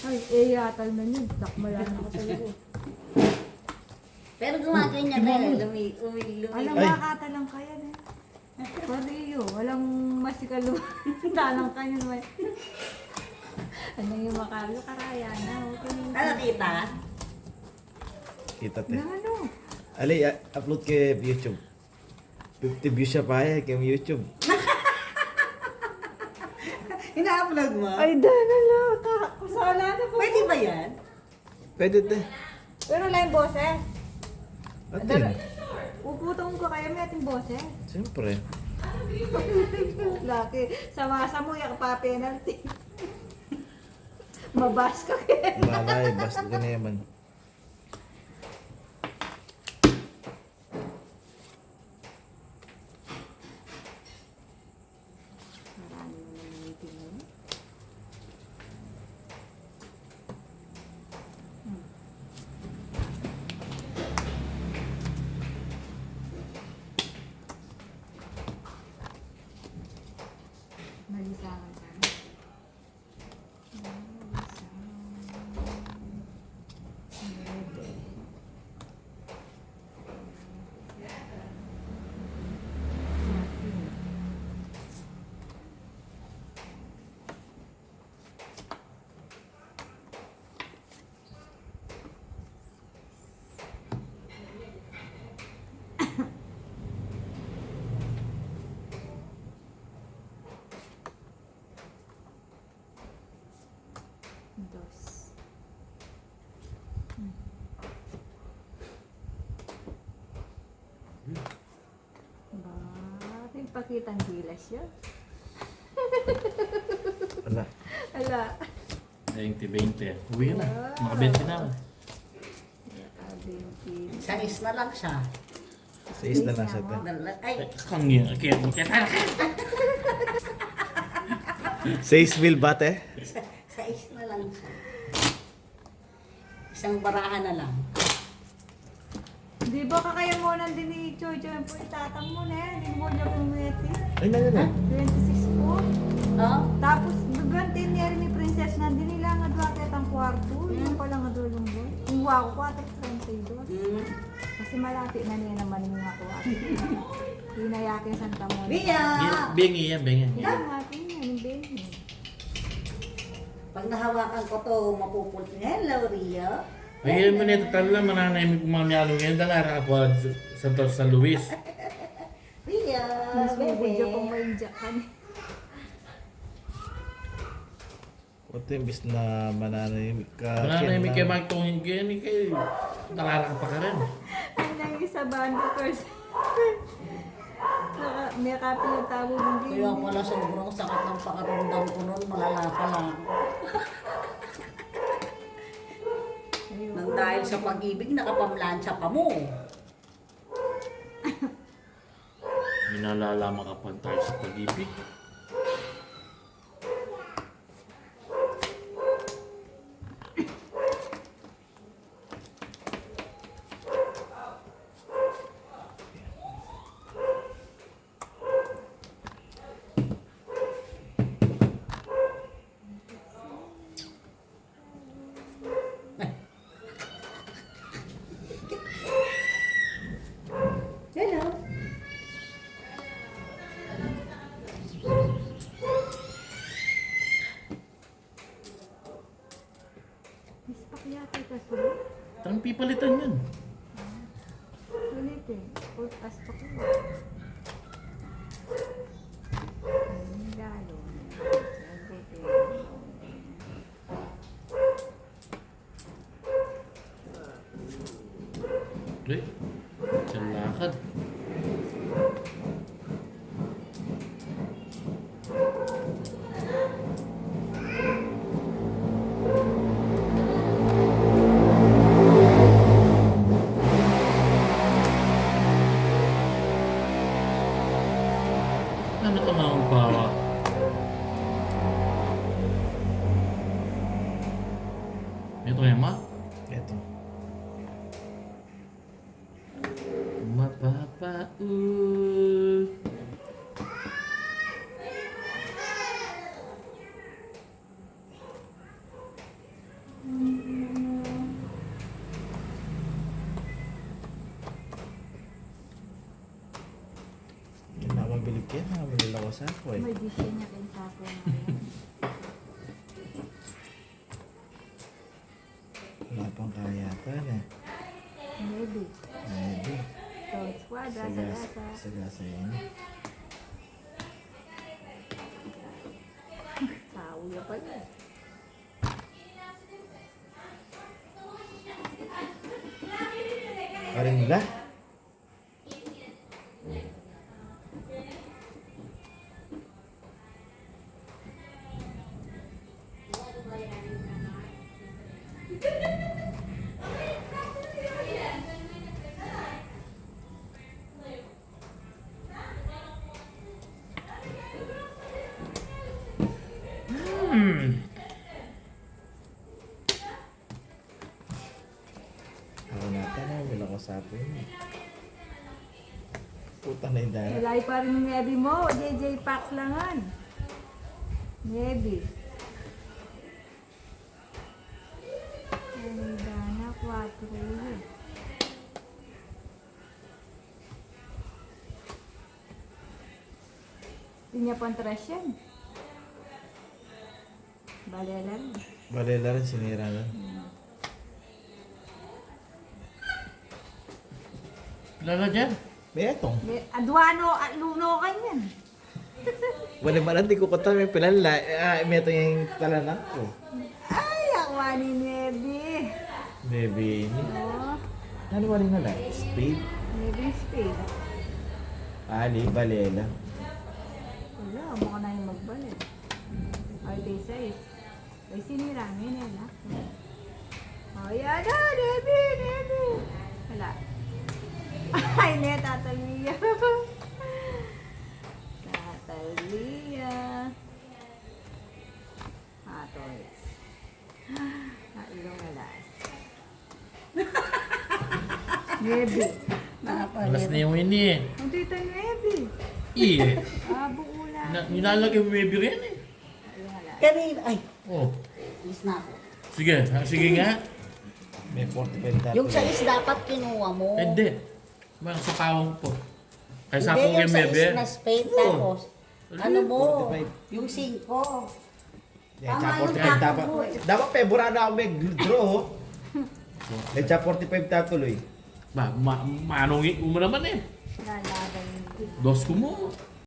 Ay, yatal na yun. Dakmalan ako talaga. Pero gumaganyan na yun. Alam, Ay. makakatalang kaya na. Pariyo, walang masikalo. Talang kanya naman. Ano yung makalo, karaya na. Okay. Ano kita? Kita te. Na ano? Ali, upload kay YouTube. 50 views siya pa kay YouTube. Ina-upload mo? Ay, dala. Kasala na po. Pwede ba yan? Pwede te. Pero lang yung boses. Atin. Uputong ko kaya may ating boses. Siyempre. Laki. Samasa mo yung pa-penalty. Mabas ka kaya. Malay, basta ka na yaman. Marami mo na meeting mo. Malisangan ka. Dos. Ba, ating pakitang gilas yun. Wala. Ala. 20-20. Uwi na. Makabente na ako. Sais na lang siya. Sa isla na siya te. Ay, Kang yun. Kita. Sa isbil ba te? sais na lang siya. Isang barahan na lang. Di ba kakaya mo nang din ni Jojo po itatang mo na yan. Hindi mo niya pumweti. Ay, na. 26 po. Oh? Tapos, dugantin niya rin ni Princess na din nila nga duwaket ang kwarto. Yung pala nga dulong mo. Yung wako ko atek 32. Hmm. Kasi malapit na niya naman yung mga kwarto. Hinayakin Santa Monica. Bia! Bengi yan, bengi. Yan natin yan, yung baby. Pag nahawakan ko to, mapupulot niya. Hello, Rio. Ay, mo nito tala, mananay mo kumamiyalo ngayon. Dalara ako sa San Luis. Rio, Mas may budyo bebe. pang mainjakan. What imbis na mananay ka. Mananay mo kay Mike Tongin kayo, ni kay dalara ka pa ka rin. Ay, nang isa bando first. May kapi yung tabo ng Kaya baby. pala sobrang sakit ng pakaramdam ko noon, malala pa lang. Nang dahil sa pag-ibig, nakapamlansya pa mo. Minalalaman kapag tayo sa pag-ibig. Hello. Miss Pakyate ka sulit. Tang pipalitan yan. Sulit eh. Pultas pa ko. Lalo. Uy, siyang lakad. Ano ka mga umpawa? Ito yan, ma? Ito. Mapapaul. eh. May dish niya kay Sako na yan. Wala pang kayatan eh. Maybe. Maybe. So, squadra, sagasa. Sagasa yan. Sauya pa yun. Karingla. Ako natin eh. Wala ko sa atin. Puta na yung dara. Malay pa rin yung Nebi mo. JJ Pax langan. Nebi. Ay, Dana, 4 yun. Hindi niya pantras yan. Balela rin. Balela rin, sinira na. Lala dyan. May etong. Adwano at luno kanyan. Wala man di ko kata may pilala. May ito yung talanak ko. Ay, ako ni Nebi. Baby ini. Oh, Ano wala nga lang? Spade? Nebi spade. Ali, balela. Wala, mukha na yung magbalik. Ay, day size. Ay, sinirami nila. Ay, ano, Nebi, Nebi. Wala. Ay, ne, Tatalia. Tatalia. Toys. Ilong alas. Nebi. Alas na yung ini eh. Ang tita Nebi. Iye. Buula. Nilalagay mo baby rin eh. Ilong alas. Kanina, ay, Oh. is na ako. Sige, sige nga. May 45 dapat. Yung sa is dapat kinuha mo. Hindi. Mga sa pawang po. Kaysa Hindi, akong yung sa bebe. is na spade tapos. Ano mo? 45. Yung 5. Yan, Tama cha yung 45 dapat. tapo mo. Dapat February na ako may draw. Eh, cha 45 tatuloy. Manong mo naman eh. Lalaban yung Dos ko mo.